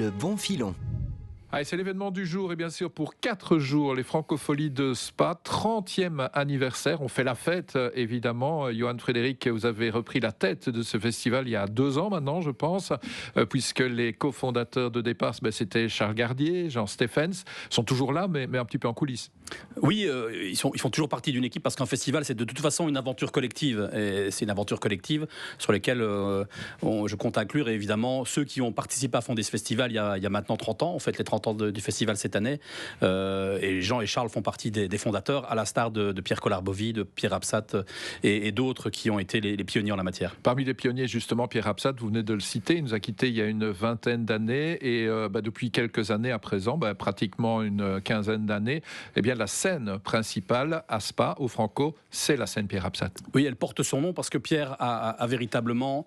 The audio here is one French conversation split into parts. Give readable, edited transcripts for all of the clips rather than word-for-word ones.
Le bon filon. Allez, c'est l'événement du jour et bien sûr pour 4 jours, les Francopholies de Spa, 30e anniversaire. On fait la fête évidemment. Johan Frédéric, vous avez repris la tête de ce festival il y a 2 ans maintenant je pense, puisque les cofondateurs de départ, c'était Charles Gardier, Jean Stephens, sont toujours là mais un petit peu en coulisses. Oui, ils font toujours partie d'une équipe parce qu'un festival c'est de toute façon une aventure collective et c'est une aventure collective sur laquelle je compte inclure évidemment ceux qui ont participé à fonder ce festival il y a maintenant 30 ans, on fête les 30 ans du festival cette année et Jean et Charles font partie des fondateurs à l'instar de Pierre Collard-Bovy, de Pierre Absat et d'autres qui ont été les pionniers en la matière. Parmi les pionniers justement Pierre Absat, vous venez de le citer, il nous a quittés il y a une vingtaine d'années et depuis quelques années à présent, pratiquement une quinzaine d'années, eh bien la scène principale à Spa, au Franco, c'est la scène Pierre Absat. Oui, elle porte son nom parce que Pierre a véritablement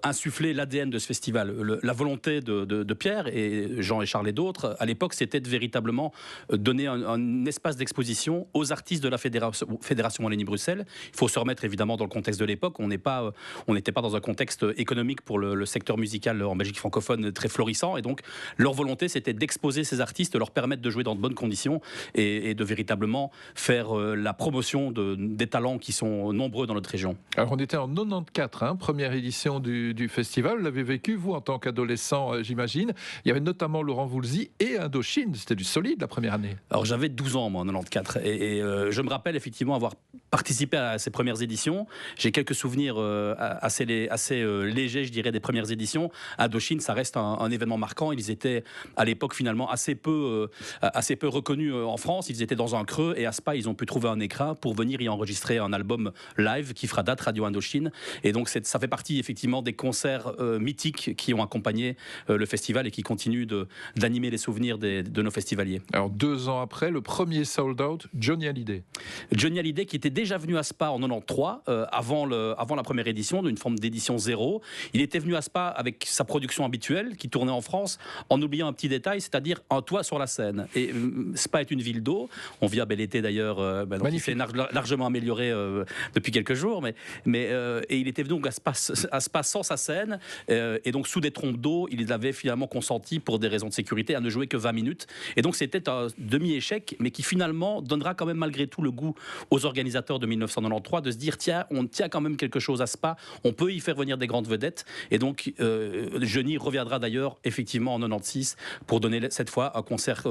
insufflé l'ADN de ce festival. La volonté de Pierre et Jean et Charles et d'autres, à l'époque, c'était de véritablement donner un espace d'exposition aux artistes de la Fédération Wallonie-Bruxelles. Il faut se remettre évidemment dans le contexte de l'époque. On n'était pas dans un contexte économique pour le secteur musical en Belgique francophone très florissant. Et donc, leur volonté, c'était d'exposer ces artistes, de leur permettre de jouer dans de bonnes conditions et de véritablement faire la promotion des talents qui sont nombreux dans notre région. Alors on était en 94, première édition du festival. Vous l'avez vécu, vous, en tant qu'adolescent, j'imagine. Il y avait notamment Laurent Voulzy et Indochine. C'était du solide la première année. Alors j'avais 12 ans, moi, en 94. Et je me rappelle effectivement avoir participé à ces premières éditions. J'ai quelques souvenirs assez légers, je dirais, des premières éditions. Indochine, ça reste un événement marquant. Ils étaient, à l'époque, finalement, assez peu reconnus en France. Ils étaient dans un creux et à Spa, ils ont pu trouver un écran pour venir y enregistrer un album live qui fera date, Radio Indochine. Et donc, ça fait partie, effectivement, des concerts mythiques qui ont accompagné le festival et qui continuent d'animer les souvenirs de nos festivaliers. Alors, 2 ans après, le premier sold out, Johnny Hallyday. Johnny Hallyday qui était déjà venu à Spa en 93, avant la première édition, d'une forme d'édition zéro. Il était venu à Spa avec sa production habituelle qui tournait en France, en oubliant un petit détail, c'est-à-dire un toit sur la Seine. Et Spa est une ville d'eau. On vit à bel été d'ailleurs, il s'est largement amélioré depuis quelques jours, et il était venu donc à Spa sans sa scène, et donc sous des trompes d'eau, il avait finalement consenti pour des raisons de sécurité à ne jouer que 20 minutes. Et donc c'était un demi-échec, mais qui finalement donnera quand même malgré tout le goût aux organisateurs de 1993 de se dire tiens, on tient quand même quelque chose à Spa, on peut y faire venir des grandes vedettes. Et donc Johnny reviendra d'ailleurs effectivement en 96 pour donner cette fois un concert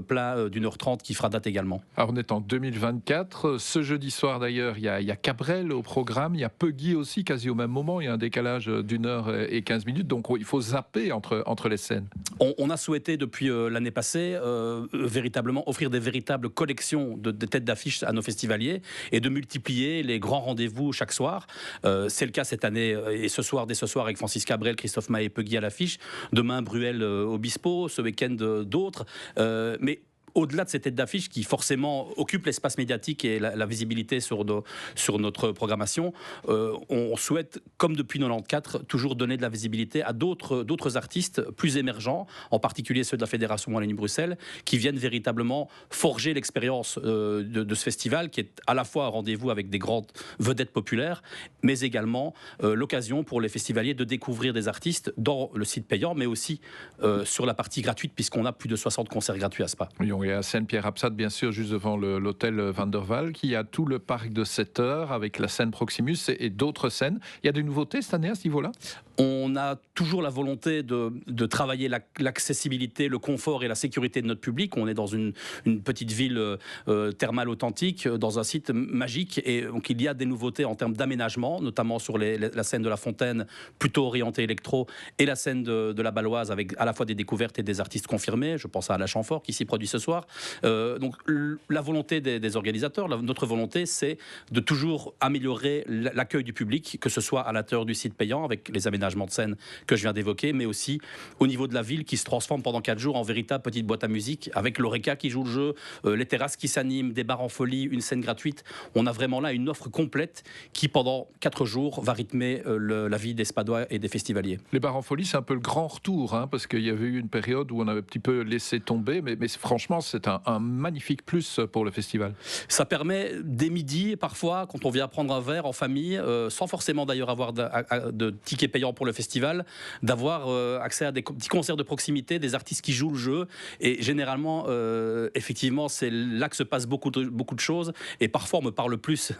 plein d'1h30 qui fera date également. Alors on est en 2024, ce jeudi soir d'ailleurs il y a Cabrel au programme, il y a Peggy aussi quasi au même moment, il y a un décalage d'1h15, donc il faut zapper entre les scènes. On a souhaité depuis l'année passée véritablement offrir des véritables collections de têtes d'affiche à nos festivaliers et de multiplier les grands rendez-vous chaque soir. C'est le cas cette année et dès ce soir avec Francis Cabrel, Christophe Maé et Peggy à l'affiche. Demain Bruel Obispo, ce week-end d'autres. Mais au-delà de ces têtes d'affiche qui forcément occupent l'espace médiatique et la visibilité sur notre programmation, on souhaite, comme depuis 94, toujours donner de la visibilité à d'autres artistes plus émergents, en particulier ceux de la Fédération Wallonie-Bruxelles, qui viennent véritablement forger l'expérience de ce festival, qui est à la fois un rendez-vous avec des grandes vedettes populaires, mais également l'occasion pour les festivaliers de découvrir des artistes dans le site payant, mais aussi sur la partie gratuite, puisqu'on a plus de 60 concerts gratuits à Spa. Oui, il y a la scène Pierre Absat, bien sûr, juste devant l'hôtel Van der Waal, qui a tout le parc de 7 heures avec la scène Proximus et d'autres scènes. Il y a des nouveautés cette année à ce niveau-là ? On a toujours la volonté de travailler l'accessibilité, le confort et la sécurité de notre public. On est dans une petite ville thermale authentique, dans un site magique. Et donc il y a des nouveautés en termes d'aménagement, notamment sur la scène de la Fontaine, plutôt orientée électro, et la scène de la Balloise, avec à la fois des découvertes et des artistes confirmés. Je pense à La Chamfort qui s'y produit ce soir. Donc la volonté des organisateurs, notre volonté, c'est de toujours améliorer l'accueil du public, que ce soit à l'intérieur du site payant, avec les aménagements de scène que je viens d'évoquer, mais aussi au niveau de la ville qui se transforme pendant 4 jours en véritable petite boîte à musique, avec l'Oreca qui joue le jeu, les terrasses qui s'animent, des bars en folie, une scène gratuite. On a vraiment là une offre complète qui, pendant 4 jours, va rythmer la vie des Spadois et des festivaliers. Les bars en folie, c'est un peu le grand retour, parce qu'il y avait eu une période où on avait un petit peu laissé tomber, mais franchement, c'est un magnifique plus pour le festival. Ça permet, dès midi, parfois, quand on vient prendre un verre en famille, sans forcément d'ailleurs avoir de tickets payants pour le festival d'avoir accès à des petits concerts de proximité, des artistes qui jouent le jeu. Et généralement, effectivement, c'est là que se passe beaucoup de choses. Et parfois, on me parle plus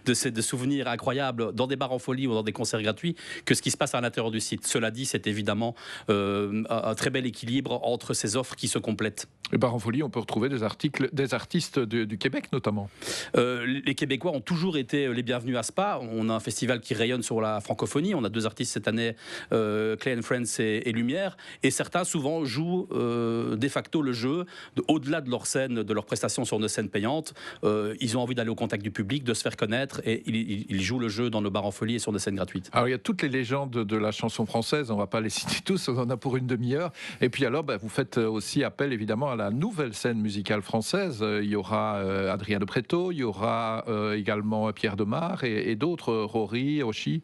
de souvenirs incroyables dans des bars en folie ou dans des concerts gratuits que ce qui se passe à l'intérieur du site. Cela dit, c'est évidemment un très bel équilibre entre ces offres qui se complètent. Les bars en folie, on peut retrouver des artistes du Québec notamment. Les Québécois ont toujours été les bienvenus à Spa. On a un festival qui rayonne sur la francophonie. On a 2 artistes cette année, Clay & Friends et Lumière. Et certains, souvent, jouent de facto le jeu. Au-delà de leur scène, de leur prestation sur une scène payante, ils ont envie d'aller au contact du public, de se faire connaître. Et ils jouent le jeu dans nos bars en folie et sur des scènes gratuites. Alors, il y a toutes les légendes de la chanson française. On ne va pas les citer tous, on en a pour une demi-heure. Et puis alors, vous faites aussi appel, évidemment, à la nouvelle scène musicale française. Il y aura Adrien de Pretto, il y aura également Pierre Demar et d'autres, Rory, Oshi.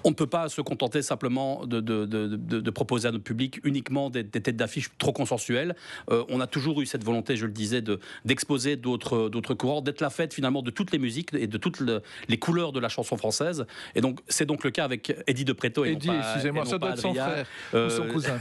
On ne peut pas se contenter simplement de proposer à notre public uniquement des têtes d'affiche trop consensuelles. On a toujours eu cette volonté, je le disais, d'exposer d'autres courants, d'être la fête finalement de toutes les musiques et de toutes les couleurs de la chanson française. Et donc c'est donc le cas avec Eddie de Pretto. Eddie, excusez-moi, ça doit être son frère ou son cousin.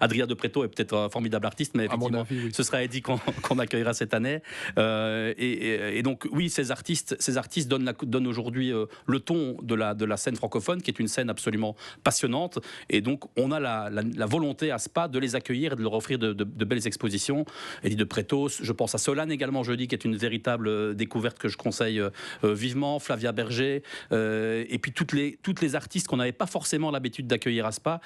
Adrien de Pretto est peut-être un formidable artiste, mais effectivement, oui. Ce sera Eddie qu'on accueillera cette année. Et donc oui, ces artistes donnent aujourd'hui le ton de la scène francophone, qui est une scène absolument passionnante. Et donc on a la volonté à Spa de les accueillir et de leur offrir de belles expositions. Eddie de Pretto, je pense à Solane également jeudi, qui est une véritable découverte que je conseille vivement. Flavia Berger, et puis toutes les artistes qu'on n'avait pas forcément l'habitude d'accueillir à Spa,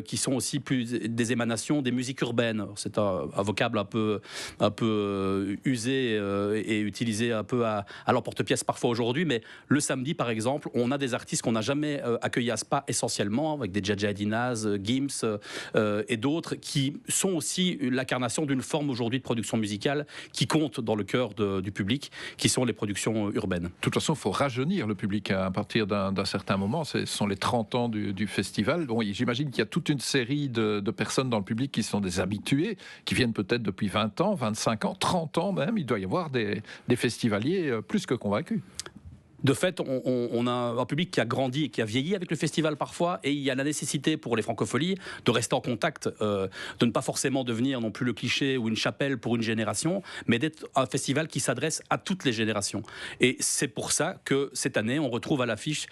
qui sont aussi plus des émanations des musiques urbaines. C'est un vocable un peu usé et utilisé un peu à l'emporte-pièce parfois aujourd'hui, mais le samedi par exemple, on a des artistes qu'on n'a jamais accueillis à Spa essentiellement, avec des Jaja Dinaz, Gims et d'autres, qui sont aussi l'incarnation d'une forme aujourd'hui de production musicale qui compte dans le cœur du public, qui sont les productions urbaines. De toute façon, il faut rajeunir le public à partir d'un certain moment. Ce sont les 30 ans du festival. Bon, j'imagine qu'il y a toute une série de personnes dans le public qui sont des habitués, qui viennent peut-être depuis 20 ans, 25 ans, 30 ans même. Il doit y avoir des festivaliers plus que convaincus. De fait, on a un public qui a grandi et qui a vieilli avec le festival parfois, et il y a la nécessité pour les francopholies de rester en contact, de ne pas forcément devenir non plus le cliché ou une chapelle pour une génération, mais d'être un festival qui s'adresse à toutes les générations. Et c'est pour ça que cette année, on retrouve à l'affiche,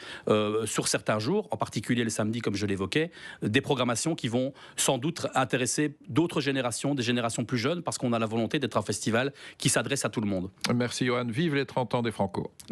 sur certains jours, en particulier le samedi comme je l'évoquais, des programmations qui vont sans doute intéresser d'autres générations, des générations plus jeunes, parce qu'on a la volonté d'être un festival qui s'adresse à tout le monde. Merci Johan, vive les 30 ans des Franco.